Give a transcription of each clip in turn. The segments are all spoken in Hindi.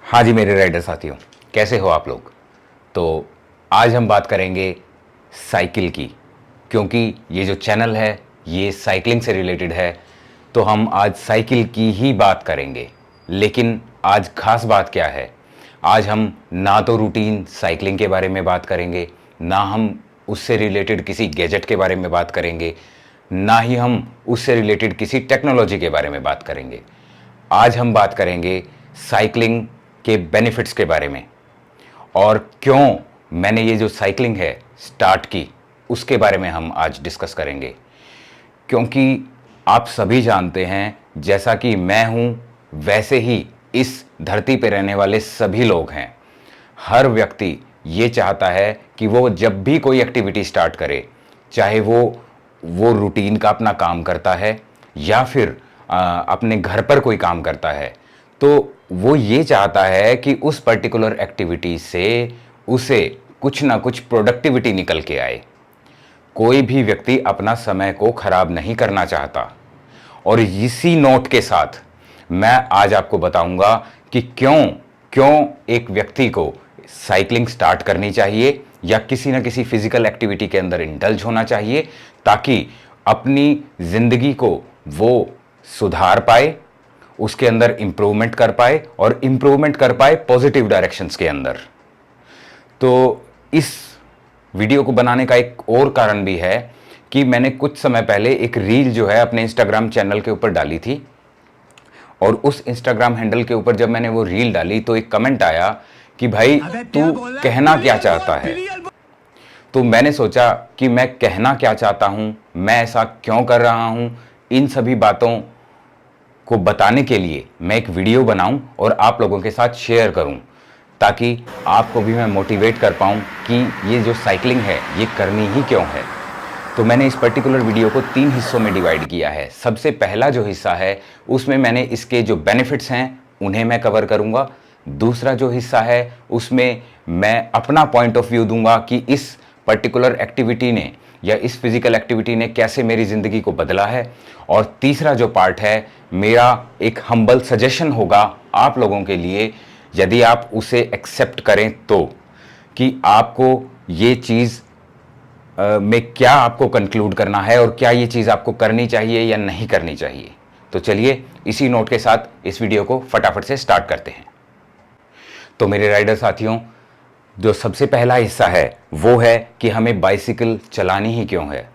हाँ जी मेरे राइडर साथियों, कैसे हो आप लोग। तो आज हम बात करेंगे साइकिल की, क्योंकि ये जो चैनल है ये साइकिलिंग से रिलेटेड है। तो हम आज साइकिल की ही बात करेंगे। लेकिन आज खास बात क्या है, आज हम ना तो रूटीन साइकिलिंग के बारे में बात करेंगे, ना हम उससे रिलेटेड किसी गैजेट के बारे में बात करेंगे, ना ही हम उससे रिलेटेड किसी टेक्नोलॉजी के बारे में बात करेंगे। आज हम बात करेंगे साइकिलिंग के बेनिफिट्स के बारे में, और क्यों मैंने ये जो साइकिलिंग है स्टार्ट की उसके बारे में हम आज डिस्कस करेंगे। क्योंकि आप सभी जानते हैं, जैसा कि मैं हूं वैसे ही इस धरती पर रहने वाले सभी लोग हैं। हर व्यक्ति ये चाहता है कि वो जब भी कोई एक्टिविटी स्टार्ट करे, चाहे वो रूटीन का अपना काम करता है या फिर अपने घर पर कोई काम करता है, तो वो ये चाहता है कि उस पर्टिकुलर एक्टिविटी से उसे कुछ ना कुछ प्रोडक्टिविटी निकल के आए। कोई भी व्यक्ति अपना समय को खराब नहीं करना चाहता। और इसी नोट के साथ मैं आज आपको बताऊंगा कि क्यों क्यों एक व्यक्ति को साइकिलिंग स्टार्ट करनी चाहिए या किसी ना किसी फिजिकल एक्टिविटी के अंदर इंडल्ज होना चाहिए, ताकि अपनी जिंदगी को वो सुधार पाए, उसके अंदर इंप्रूवमेंट कर पाए और इंप्रूवमेंट कर पाए पॉजिटिव डायरेक्शंस के अंदर। तो इस वीडियो को बनाने का एक और कारण भी है कि मैंने कुछ समय पहले एक रील जो है अपने इंस्टाग्राम चैनल के ऊपर डाली थी, और उस इंस्टाग्राम हैंडल के ऊपर जब मैंने वो रील डाली तो एक कमेंट आया कि भाई तू कहना क्या चाहता है। तो मैंने सोचा कि मैं कहना क्या चाहता हूं, मैं ऐसा क्यों कर रहा हूं, इन सभी बातों को बताने के लिए मैं एक वीडियो बनाऊं और आप लोगों के साथ शेयर करूं, ताकि आपको भी मैं मोटिवेट कर पाऊं कि ये जो साइकिलिंग है ये करनी ही क्यों है। तो मैंने इस पर्टिकुलर वीडियो को 3 हिस्सों में डिवाइड किया है। सबसे पहला जो हिस्सा है उसमें मैंने इसके जो बेनिफिट्स हैं उन्हें मैं कवर करूंगा। दूसरा जो हिस्सा है उसमें मैं अपना पॉइंट ऑफ व्यू दूंगा कि इस पर्टिकुलर एक्टिविटी ने या इस फिजिकल एक्टिविटी ने कैसे मेरी ज़िंदगी को बदला है। और तीसरा जो पार्ट है मेरा एक हम्बल सजेशन होगा आप लोगों के लिए, यदि आप उसे एक्सेप्ट करें तो, कि आपको ये चीज़ में क्या आपको कंक्लूड करना है और क्या ये चीज़ आपको करनी चाहिए या नहीं करनी चाहिए। तो चलिए इसी नोट के साथ इस वीडियो को फटाफट से स्टार्ट करते हैं। तो मेरे राइडर साथियों, जो सबसे पहला हिस्सा है वो है कि हमें बाइसिकल चलानी ही क्यों है।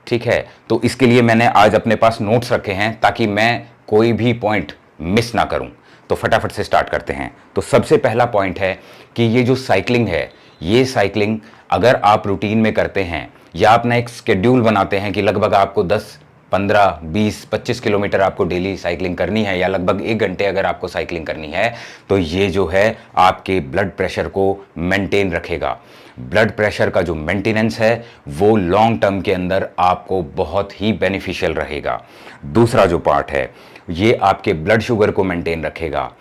ठीक है, तो इसके लिए मैंने आज अपने पास नोट्स रखे हैं ताकि मैं कोई भी पॉइंट मिस ना करूं। तो फटाफट से स्टार्ट करते हैं। तो सबसे पहला पॉइंट है कि ये जो साइकिलिंग है, ये साइकिलिंग अगर आप रूटीन में करते हैं या अपना एक स्केड्यूल बनाते हैं कि लगभग आपको 10, 15, 20, 25 किलोमीटर आपको डेली साइकिलिंग करनी है या लगभग 1 घंटे अगर आपको साइकिलिंग करनी है, तो ये जो है आपके ब्लड प्रेशर को मेंटेन रखेगा। ब्लड प्रेशर का जो मेंटेनेंस है वो लॉन्ग टर्म के अंदर आपको बहुत ही बेनिफिशियल रहेगा। दूसरा जो पार्ट है ये आपके ब्लड शुगर को मेंटेन रखेगा,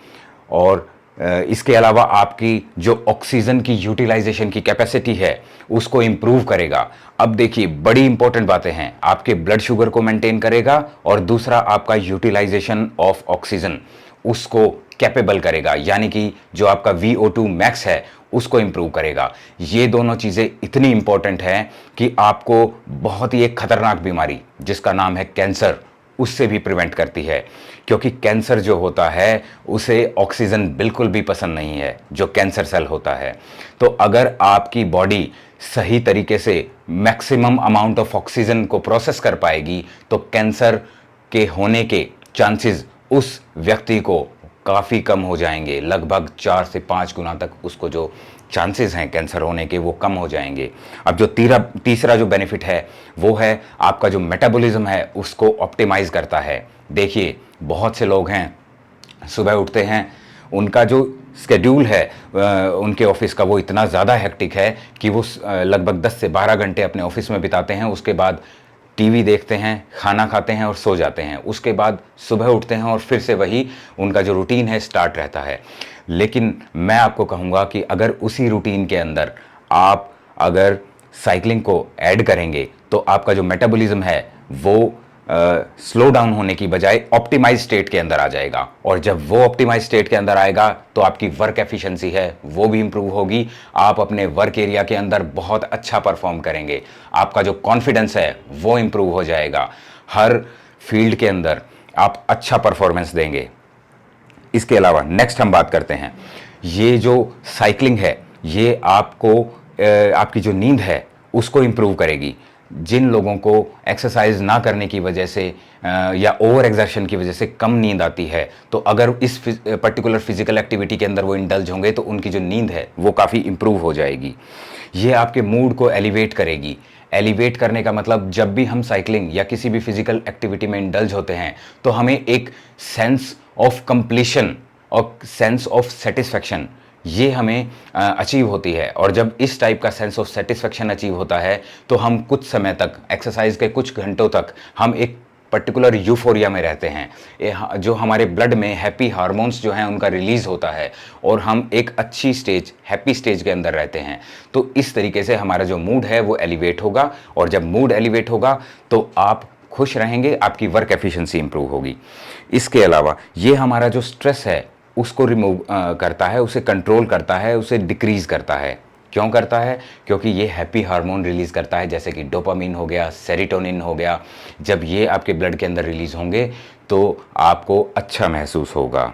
और इसके अलावा आपकी जो ऑक्सीजन की यूटिलाइजेशन की कैपेसिटी है उसको इंप्रूव करेगा। अब देखिए बड़ी इंपॉर्टेंट बातें हैं, आपके ब्लड शुगर को मेंटेन करेगा और दूसरा आपका यूटिलाइजेशन ऑफ ऑक्सीजन उसको कैपेबल करेगा, यानी कि जो आपका VO2 मैक्स है उसको इंप्रूव करेगा। ये दोनों चीज़ें इतनी इंपॉर्टेंट हैं कि आपको बहुत ही एक खतरनाक बीमारी जिसका नाम है कैंसर, उससे भी प्रिवेंट करती है। क्योंकि कैंसर जो होता है उसे ऑक्सीजन बिल्कुल भी पसंद नहीं है, जो कैंसर सेल होता है। तो अगर आपकी बॉडी सही तरीके से मैक्सिमम अमाउंट ऑफ ऑक्सीजन को प्रोसेस कर पाएगी तो कैंसर के होने के चांसेस उस व्यक्ति को काफ़ी कम हो जाएंगे। लगभग 4 से 5 गुना तक उसको जो चांसेस हैं कैंसर होने के वो कम हो जाएंगे। अब जो तीसरा जो बेनिफिट है वो है आपका जो मेटाबॉलिज्म है उसको ऑप्टिमाइज करता है। देखिए बहुत से लोग हैं सुबह उठते हैं, उनका जो स्केड्यूल है उनके ऑफिस का वो इतना ज़्यादा हेक्टिक है कि वो लगभग 10 से 12 घंटे अपने ऑफिस में बिताते हैं, उसके बाद टीवी देखते हैं, खाना खाते हैं और सो जाते हैं, उसके बाद सुबह उठते हैं और फिर से वही उनका जो रूटीन है स्टार्ट रहता है। लेकिन मैं आपको कहूँगा कि अगर उसी रूटीन के अंदर आप अगर साइकिलिंग को ऐड करेंगे तो आपका जो मेटाबॉलिज्म है वो स्लो डाउन होने की बजाय ऑप्टिमाइज स्टेट के अंदर आ जाएगा। और जब वो ऑप्टिमाइज स्टेट के अंदर आएगा तो आपकी वर्क एफिशिएंसी है वो भी इंप्रूव होगी। आप अपने वर्क एरिया के अंदर बहुत अच्छा परफॉर्म करेंगे। आपका जो कॉन्फिडेंस है वो इंप्रूव हो जाएगा। हर फील्ड के अंदर आप अच्छा परफॉर्मेंस देंगे। इसके अलावा नेक्स्ट हम बात करते हैं, ये जो साइकिलिंग है ये आपको आपकी जो नींद है उसको इम्प्रूव करेगी। जिन लोगों को एक्सरसाइज ना करने की वजह से या ओवर एक्सर्शन की वजह से कम नींद आती है, तो अगर इस पर्टिकुलर फिजिकल एक्टिविटी के अंदर वो इंडल्ज होंगे तो उनकी जो नींद है वो काफ़ी इम्प्रूव हो जाएगी। ये आपके मूड को एलिवेट करेगी। एलिवेट करने का मतलब, जब भी हम साइकिलिंग या किसी भी फिजिकल एक्टिविटी में इंडल्ज होते हैं तो हमें एक सेंस ऑफ कंप्लीशन और सेंस ऑफ सेटिस्फैक्शन ये हमें अचीव होती है। और जब इस टाइप का सेंस ऑफ सेटिस्फैक्शन अचीव होता है तो हम कुछ समय तक, एक्सरसाइज के कुछ घंटों तक, हम एक पर्टिकुलर यूफोरिया में रहते हैं। जो हमारे ब्लड में हैप्पी हार्मोन्स जो हैं उनका रिलीज होता है और हम एक अच्छी स्टेज, हैप्पी स्टेज के अंदर रहते हैं। तो इस तरीके से हमारा जो मूड है वो एलिवेट होगा, और जब मूड एलिवेट होगा तो आप खुश रहेंगे, आपकी वर्क एफिशिएंसी इंप्रूव होगी। इसके अलावा ये हमारा जो स्ट्रेस है उसको रिमूव करता है, उसे कंट्रोल करता है, उसे डिक्रीज करता है। क्यों करता है? क्योंकि ये हैप्पी हार्मोन रिलीज़ करता है, जैसे कि डोपामिन हो गया, सेरोटोनिन हो गया। जब ये आपके ब्लड के अंदर रिलीज़ होंगे तो आपको अच्छा महसूस होगा।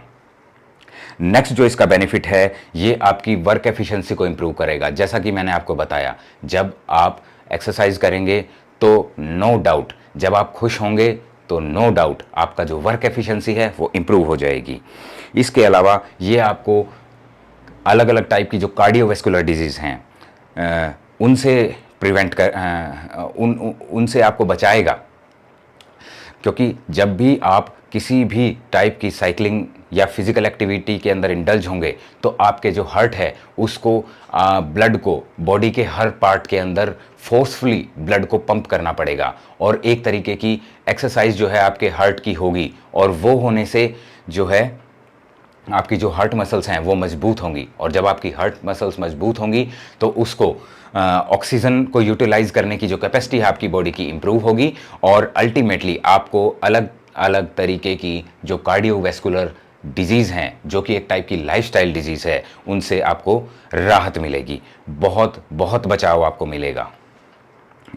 नेक्स्ट जो इसका बेनिफिट है, ये आपकी वर्क एफिशिएंसी को इम्प्रूव करेगा। जैसा कि मैंने आपको बताया, जब आप एक्सरसाइज करेंगे तो नो डाउट, जब आप खुश होंगे तो नो डाउट आपका जो वर्क एफिशिएंसी है वो इम्प्रूव हो जाएगी। इसके अलावा ये आपको अलग अलग टाइप की जो कार्डियोवैस्कुलर डिजीज़ हैं उनसे प्रिवेंट कर उनसे आपको बचाएगा। क्योंकि जब भी आप किसी भी टाइप की साइकिलिंग या फिजिकल एक्टिविटी के अंदर इंडल्ज होंगे तो आपके जो हार्ट है उसको ब्लड को बॉडी के हर पार्ट के अंदर फोर्सफुली ब्लड को पंप करना पड़ेगा। और एक तरीके की एक्सरसाइज जो है आपके हार्ट की होगी, और वो होने से जो है आपकी जो हार्ट मसल्स हैं वो मजबूत होंगी। और जब आपकी हार्ट मसल्स मजबूत होंगी तो उसको ऑक्सीजन को यूटिलाइज करने की जो कैपेसिटी है आपकी बॉडी की इंप्रूव होगी, और अल्टीमेटली आपको अलग अलग तरीके की जो कार्डियोवैस्कुलर डिजीज़ हैं, जो कि एक टाइप की लाइफस्टाइल डिजीज़ है, उनसे आपको राहत मिलेगी। बहुत बहुत बचाव आपको मिलेगा।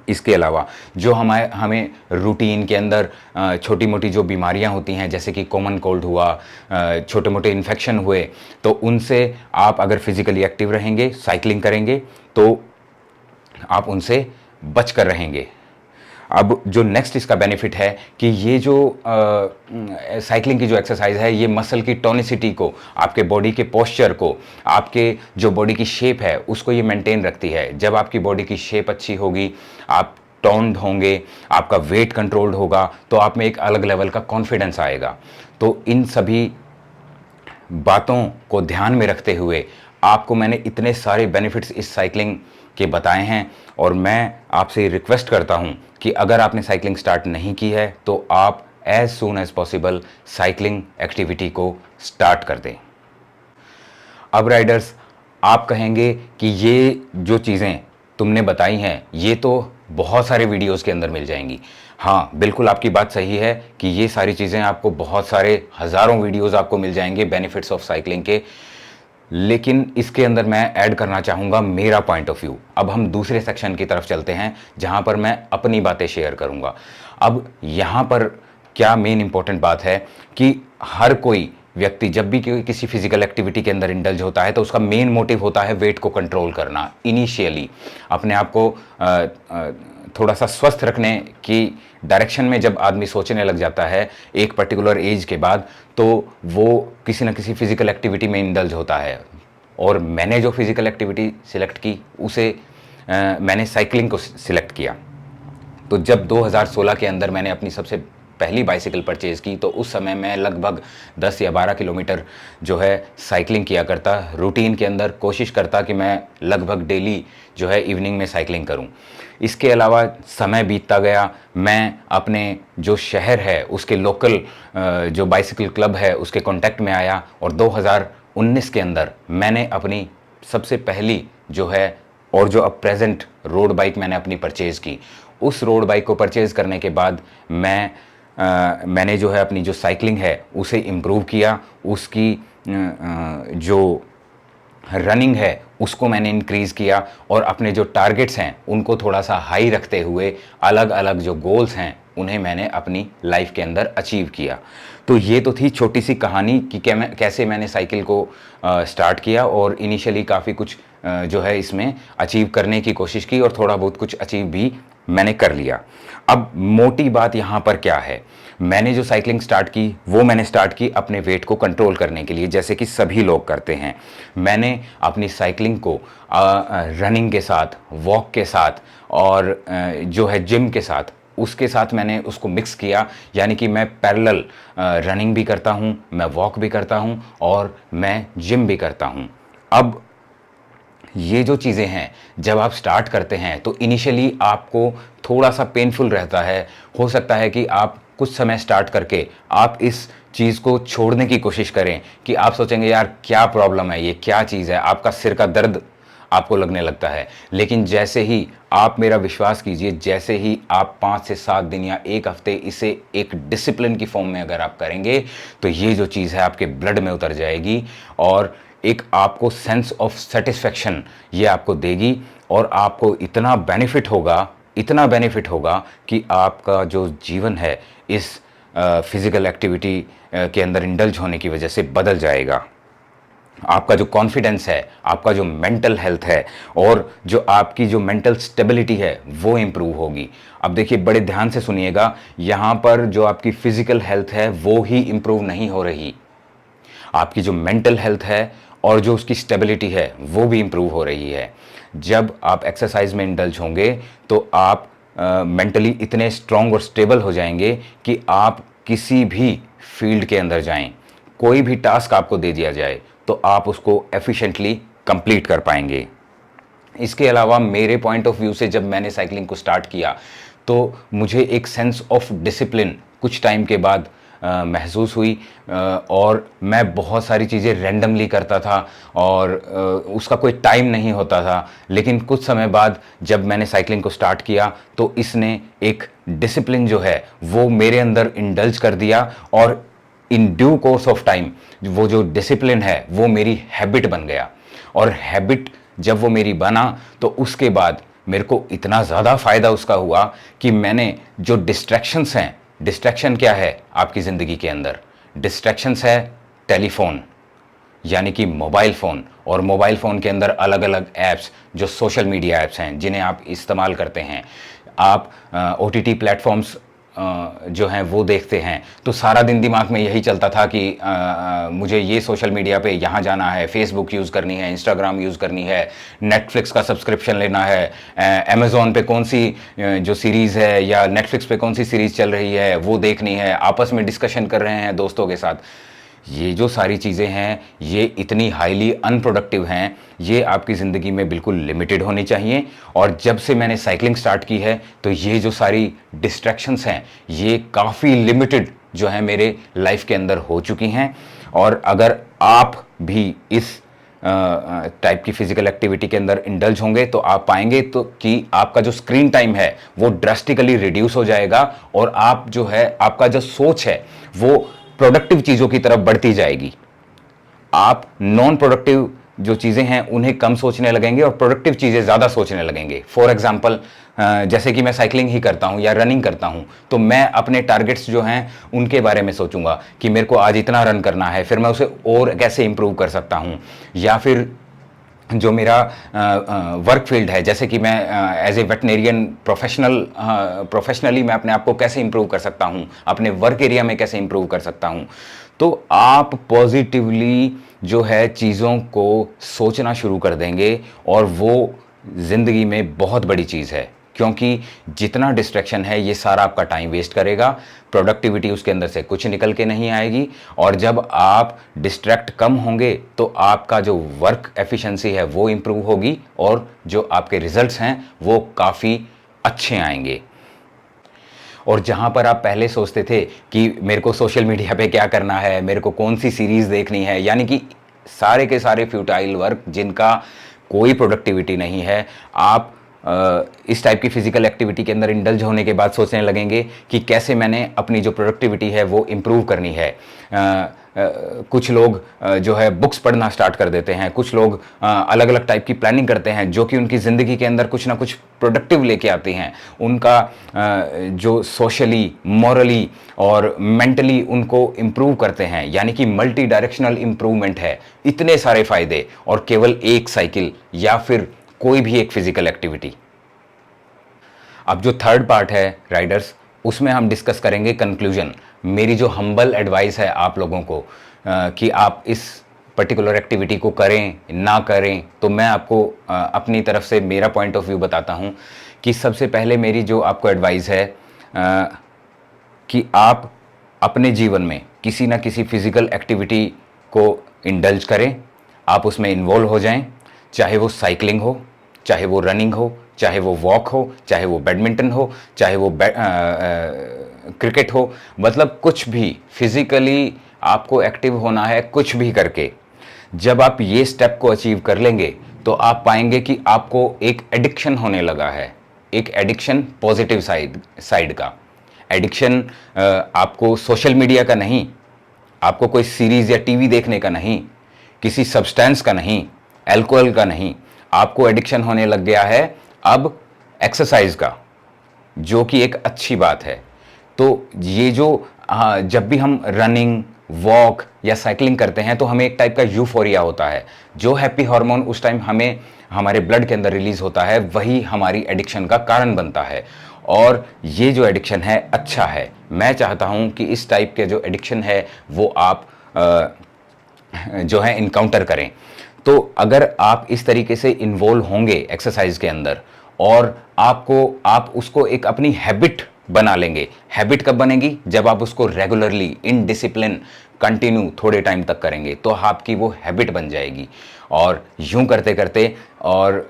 इसके अलावा जो हमें रूटीन के अंदर छोटी मोटी जो बीमारियां होती हैं, जैसे कि कॉमन कोल्ड हुआ, छोटे मोटे इन्फेक्शन हुए, तो उनसे आप अगर फिजिकली एक्टिव रहेंगे, साइकिलिंग करेंगे, तो आप उनसे बच कर रहेंगे। अब जो नेक्स्ट इसका बेनिफिट है कि ये जो साइकिलिंग की जो एक्सरसाइज है ये मसल की टोनिसिटी को, आपके बॉडी के पोस्चर को, आपके जो बॉडी की शेप है उसको ये मेंटेन रखती है। जब आपकी बॉडी की शेप अच्छी होगी, आप टोन्ड होंगे, आपका वेट कंट्रोल्ड होगा, तो आप में एक अलग लेवल का कॉन्फिडेंस आएगा। तो इन सभी बातों को ध्यान में रखते हुए आपको मैंने इतने सारे बेनिफिट्स इस साइकिलिंग के बताए हैं, और मैं आपसे रिक्वेस्ट करता हूं कि अगर आपने साइकिलिंग स्टार्ट नहीं की है तो आप as soon as possible cycling activity को स्टार्ट कर दें। अब राइडर्स, आप कहेंगे कि ये जो चीज़ें तुमने बताई हैं ये तो बहुत सारे वीडियोस के अंदर मिल जाएंगी। हाँ, बिल्कुल आपकी बात सही है कि ये सारी चीज़ें आपको बहुत सारे हज़ारों वीडियोस आपको मिल जाएंगे बेनिफिट्स ऑफ साइकिलिंग के, लेकिन इसके अंदर मैं ऐड करना चाहूँगा मेरा पॉइंट ऑफ व्यू। अब हम दूसरे सेक्शन की तरफ चलते हैं जहाँ पर मैं अपनी बातें शेयर करूँगा। अब यहाँ पर क्या मेन इंपॉर्टेंट बात है कि हर कोई व्यक्ति जब भी किसी फिजिकल एक्टिविटी के अंदर इंडल्ज होता है तो उसका मेन मोटिव होता है वेट को कंट्रोल करना। इनिशियली अपने आप को थोड़ा सा स्वस्थ रखने की डायरेक्शन में जब आदमी सोचने लग जाता है एक पर्टिकुलर एज के बाद, तो वो किसी न किसी फिजिकल एक्टिविटी में इंडल्ज होता है। और मैंने जो फिजिकल एक्टिविटी सिलेक्ट की उसे मैंने साइकिलिंग को सिलेक्ट किया। तो जब 2016 के अंदर मैंने अपनी सबसे पहली बाइसिकल परचेज़ की तो उस समय मैं लगभग 10 या 12 किलोमीटर जो है साइकिलिंग किया करता। रूटीन के अंदर कोशिश करता कि मैं लगभग डेली जो है इवनिंग में साइकिलिंग करूं। इसके अलावा समय बीतता गया, मैं अपने जो शहर है उसके लोकल जो बाइसिकल क्लब है उसके कांटेक्ट में आया, और 2019 के अंदर मैंने अपनी सबसे पहली जो है और जो अब प्रेजेंट रोड बाइक मैंने अपनी परचेज़ की। उस रोड बाइक को परचेज़ करने के बाद मैं मैंने जो है अपनी जो साइकिलिंग है उसे इम्प्रूव किया, उसकी जो रनिंग है उसको मैंने इंक्रीज़ किया, और अपने जो टारगेट्स हैं उनको थोड़ा सा हाई रखते हुए अलग अलग जो गोल्स हैं उन्हें मैंने अपनी लाइफ के अंदर अचीव किया। तो ये तो थी छोटी सी कहानी कि कैसे मैंने साइकिल को स्टार्ट किया और इनिशियली काफ़ी कुछ जो है इसमें अचीव करने की कोशिश की, और थोड़ा बहुत कुछ अचीव भी मैंने कर लिया। अब मोटी बात यहाँ पर क्या है, मैंने जो साइकिलिंग स्टार्ट की वो मैंने स्टार्ट की अपने वेट को कंट्रोल करने के लिए, जैसे कि सभी लोग करते हैं। मैंने अपनी साइकिलिंग को रनिंग के साथ, वॉक के साथ और जो है जिम के साथ, उसके साथ मैंने उसको मिक्स किया। यानी कि मैं पैरेलल रनिंग भी करता हूँ, मैं वॉक भी करता हूँ और मैं जिम भी करता हूँ। अब ये जो चीज़ें हैं जब आप स्टार्ट करते हैं तो इनिशियली आपको थोड़ा सा पेनफुल रहता है। हो सकता है कि आप कुछ समय स्टार्ट करके आप इस चीज़ को छोड़ने की कोशिश करें कि आप सोचेंगे यार क्या प्रॉब्लम है, ये क्या चीज़ है, आपका सिर का दर्द आपको लगने लगता है। लेकिन जैसे ही आप, मेरा विश्वास कीजिए, जैसे ही आप 5 से 7 दिन या 1 हफ्ते इसे एक डिसिप्लिन की फॉर्म में अगर आप करेंगे तो ये जो चीज़ है आपके ब्लड में उतर जाएगी और एक आपको सेंस ऑफ सेटिस्फैक्शन ये आपको देगी, और आपको इतना बेनिफिट होगा, इतना बेनिफिट होगा कि आपका जो जीवन है इस फिज़िकल एक्टिविटी के अंदर इंडल्ज होने की वजह से बदल जाएगा। आपका जो कॉन्फिडेंस है, आपका जो मेंटल हेल्थ है और जो आपकी जो मेंटल स्टेबिलिटी है वो इम्प्रूव होगी। अब देखिए, बड़े ध्यान से सुनिएगा, यहाँ पर जो आपकी फिज़िकल हेल्थ है वो ही इम्प्रूव नहीं हो रही, आपकी जो मेंटल हेल्थ है और जो उसकी स्टेबिलिटी है वो भी इम्प्रूव हो रही है। जब आप एक्सरसाइज में इंडल्ज होंगे तो आप मेंटली इतने स्ट्रांग और स्टेबल हो जाएंगे कि आप किसी भी फील्ड के अंदर जाएं, कोई भी टास्क आपको दे दिया जाए तो आप उसको एफिशिएंटली कंप्लीट कर पाएंगे। इसके अलावा मेरे पॉइंट ऑफ व्यू से जब मैंने साइकिलिंग को स्टार्ट किया तो मुझे एक सेंस ऑफ डिसिप्लिन कुछ टाइम के बाद महसूस हुई, और मैं बहुत सारी चीज़ें रैंडमली करता था और उसका कोई टाइम नहीं होता था। लेकिन कुछ समय बाद जब मैंने साइकिलिंग को स्टार्ट किया तो इसने एक डिसिप्लिन जो है वो मेरे अंदर इंडल्ज कर दिया, और in due course of time वो जो डिसिप्लिन है वो मेरी हैबिट बन गया। और हैबिट जब वो मेरी बना तो उसके बाद मेरे को इतना ज़्यादा फ़ायदा उसका हुआ कि मैंने जो डिस्ट्रैक्शंस हैं, डिस्ट्रैक्शन क्या है आपकी ज़िंदगी के अंदर? डिस्ट्रैक्शंस है टेलीफोन, यानी कि मोबाइल फ़ोन, और मोबाइल फ़ोन के अंदर अलग अलग ऐप्स जो सोशल मीडिया ऐप्स हैं जिन्हें आप इस्तेमाल करते हैं। आप OTT प्लेटफॉर्म्स जो हैं वो देखते हैं, तो सारा दिन दिमाग में यही चलता था कि मुझे ये सोशल मीडिया पे यहाँ जाना है, फेसबुक यूज़ करनी है, इंस्टाग्राम यूज़ करनी है, नेटफ्लिक्स का सब्सक्रिप्शन लेना है, अमेज़ॉन पे कौन सी जो सीरीज़ है या नेटफ्लिक्स पे कौन सी सीरीज़ चल रही है वो देखनी है, आपस में डिस्कशन कर रहे हैं दोस्तों के साथ। ये जो सारी चीज़ें हैं ये इतनी हाईली अनप्रोडक्टिव हैं, ये आपकी ज़िंदगी में बिल्कुल लिमिटेड होनी चाहिए। और जब से मैंने साइकिलिंग स्टार्ट की है तो ये जो सारी डिस्ट्रैक्शंस हैं ये काफ़ी लिमिटेड जो है मेरे लाइफ के अंदर हो चुकी हैं। और अगर आप भी इस टाइप की फिजिकल एक्टिविटी के अंदर इंडल्ज होंगे तो आप पाएंगे तो कि आपका जो स्क्रीन टाइम है वो ड्रास्टिकली रिड्यूस हो जाएगा, और आप जो है, आपका जो सोच है वो प्रोडक्टिव चीज़ों की तरफ बढ़ती जाएगी। आप नॉन प्रोडक्टिव जो चीज़ें हैं उन्हें कम सोचने लगेंगे और प्रोडक्टिव चीज़ें ज़्यादा सोचने लगेंगे। फॉर एग्जांपल, जैसे कि मैं साइकिलिंग ही करता हूं या रनिंग करता हूं तो मैं अपने टारगेट्स जो हैं उनके बारे में सोचूंगा कि मेरे को आज इतना रन करना है, फिर मैं उसे और कैसे इंप्रूव कर सकता हूं। या फिर जो मेरा वर्क फील्ड है, जैसे कि मैं एज ए वेटनेरियन प्रोफेशनली मैं अपने आप को कैसे इंप्रूव कर सकता हूं, अपने वर्क एरिया में कैसे इंप्रूव कर सकता हूं। तो आप पॉजिटिवली जो है चीज़ों को सोचना शुरू कर देंगे, और वो ज़िंदगी में बहुत बड़ी चीज़ है, क्योंकि जितना डिस्ट्रैक्शन है ये सारा आपका टाइम वेस्ट करेगा, प्रोडक्टिविटी उसके अंदर से कुछ निकल के नहीं आएगी। और जब आप डिस्ट्रैक्ट कम होंगे तो आपका जो वर्क एफिशिएंसी है वो इम्प्रूव होगी, और जो आपके रिजल्ट्स हैं वो काफ़ी अच्छे आएंगे। और जहाँ पर आप पहले सोचते थे कि मेरे को सोशल मीडिया पे क्या करना है, मेरे को कौन सी सीरीज़ देखनी है, यानी कि सारे के सारे फ्यूटाइल वर्क जिनका कोई प्रोडक्टिविटी नहीं है, आप इस टाइप की फिजिकल एक्टिविटी के अंदर इंडल्ज होने के बाद सोचने लगेंगे कि कैसे मैंने अपनी जो प्रोडक्टिविटी है वो इम्प्रूव करनी है। कुछ लोग जो है बुक्स पढ़ना स्टार्ट कर देते हैं, कुछ लोग अलग अलग टाइप की प्लानिंग करते हैं जो कि उनकी ज़िंदगी के अंदर कुछ ना कुछ प्रोडक्टिव लेके आती हैं। उनका जो सोशली, मॉरली और मेंटली उनको इम्प्रूव करते हैं, यानी कि मल्टी डायरेक्शनल इम्प्रूवमेंट है। इतने सारे फायदे और केवल एक साइकिल या फिर कोई भी एक फिजिकल एक्टिविटी। अब जो थर्ड पार्ट है राइडर्स, उसमें हम डिस्कस करेंगे कंक्लूजन। मेरी जो हम्बल एडवाइस है आप लोगों को कि आप इस पर्टिकुलर एक्टिविटी को करें ना करें, तो मैं आपको अपनी तरफ से मेरा पॉइंट ऑफ व्यू बताता हूं कि सबसे पहले मेरी जो आपको एडवाइस है कि आप अपने जीवन में किसी ना किसी फिजिकल एक्टिविटी को इंडल्ज करें, आप उसमें इन्वॉल्व हो जाएं, चाहे वो साइकिलिंग हो, चाहे वो रनिंग हो, चाहे वो वॉक हो, चाहे वो बैडमिंटन हो, चाहे वो क्रिकेट हो, मतलब कुछ भी फिजिकली आपको एक्टिव होना है, कुछ भी करके। जब आप ये स्टेप को अचीव कर लेंगे तो आप पाएंगे कि आपको एक एडिक्शन होने लगा है। एक एडिक्शन पॉजिटिव साइड का एडिक्शन, आपको सोशल मीडिया का नहीं, आपको कोई सीरीज या टीवी देखने का नहीं, किसी सब्सटेंस का नहीं, अल्कोहल का नहीं, आपको एडिक्शन होने लग गया है अब एक्सरसाइज का, जो कि एक अच्छी बात है। तो ये जो जब भी हम रनिंग, वॉक या साइकिलिंग करते हैं तो हमें एक टाइप का यूफोरिया होता है। जो हैप्पी हार्मोन उस टाइम हमें हमारे ब्लड के अंदर रिलीज होता है, वही हमारी एडिक्शन का कारण बनता है। और ये जो एडिक्शन है अच्छा है। मैं चाहता हूं कि इस टाइप के जो एडिक्शन है वो आप जो है इनकाउंटर करें। तो अगर आप इस तरीके से इन्वॉल्व होंगे एक्सरसाइज के अंदर और आप उसको एक अपनी हैबिट बना लेंगे। हैबिट कब बनेगी? जब आप उसको रेगुलरली इन डिसिप्लिन कंटिन्यू थोड़े टाइम तक करेंगे तो आपकी वो हैबिट बन जाएगी। और यूं करते करते और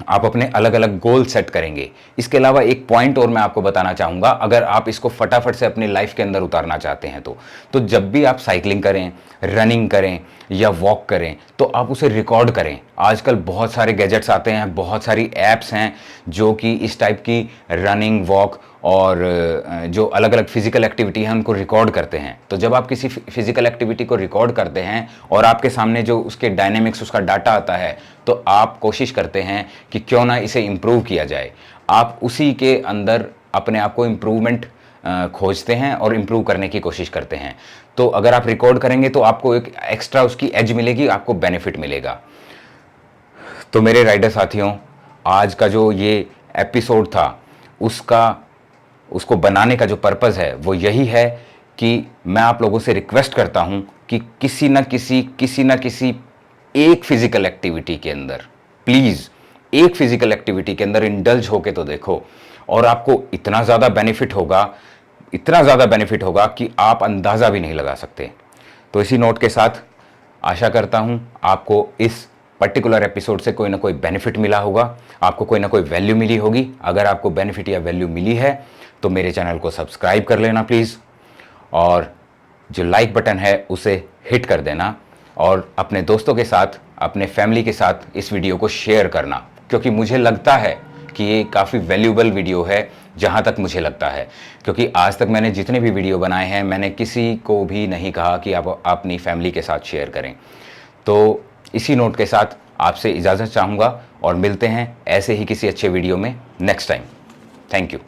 आप अपने अलग अलग गोल सेट करेंगे। इसके अलावा एक पॉइंट और मैं आपको बताना चाहूँगा, अगर आप इसको फटाफट से अपनी लाइफ के अंदर उतारना चाहते हैं तो जब भी आप साइकिलिंग करें, रनिंग करें या वॉक करें तो आप उसे रिकॉर्ड करें। आजकल बहुत सारे गैजेट्स आते हैं, बहुत सारी ऐप्स हैं जो कि इस टाइप की रनिंग, वॉक और जो अलग अलग फिजिकल एक्टिविटी हैं उनको रिकॉर्ड करते हैं। तो जब आप किसी फिजिकल एक्टिविटी को रिकॉर्ड करते हैं और आपके सामने जो उसके डायनेमिक्स, उसका डाटा आता है, तो आप कोशिश करते हैं कि क्यों ना इसे इम्प्रूव किया जाए। आप उसी के अंदर अपने आप को इम्प्रूवमेंट खोजते हैं और इम्प्रूव करने की कोशिश करते हैं। तो अगर आप रिकॉर्ड करेंगे तो आपको एक एक्स्ट्रा उसकी एज मिलेगी, आपको बेनिफिट मिलेगा। तो मेरे राइडर साथियों, आज का जो ये एपिसोड था उसको बनाने का जो पर्पज़ है वो यही है कि मैं आप लोगों से रिक्वेस्ट करता हूं कि किसी न किसी एक फिजिकल एक्टिविटी के अंदर, प्लीज़ एक फिजिकल एक्टिविटी के अंदर इंडल्ज होके तो देखो, और आपको इतना ज़्यादा बेनिफिट होगा कि आप अंदाज़ा भी नहीं लगा सकते। तो इसी नोट के साथ आशा करता हूं आपको इस पर्टिकुलर एपिसोड से कोई ना कोई बेनिफिट मिला होगा, आपको कोई ना कोई वैल्यू मिली होगी। अगर आपको बेनिफिट या वैल्यू मिली है तो मेरे चैनल को सब्सक्राइब कर लेना प्लीज़, और जो लाइक बटन है उसे हिट कर देना, और अपने दोस्तों के साथ, अपने फैमिली के साथ इस वीडियो को शेयर करना, क्योंकि मुझे लगता है कि ये काफ़ी वैल्यूबल वीडियो है, जहाँ तक मुझे लगता है। क्योंकि आज तक मैंने जितने भी वीडियो बनाए हैं, मैंने किसी को भी नहीं कहा कि आप अपनी फैमिली के साथ शेयर करें। तो इसी नोट के साथ आपसे इजाज़त चाहूँगा और मिलते हैं ऐसे ही किसी अच्छे वीडियो में नेक्स्ट टाइम। Thank you.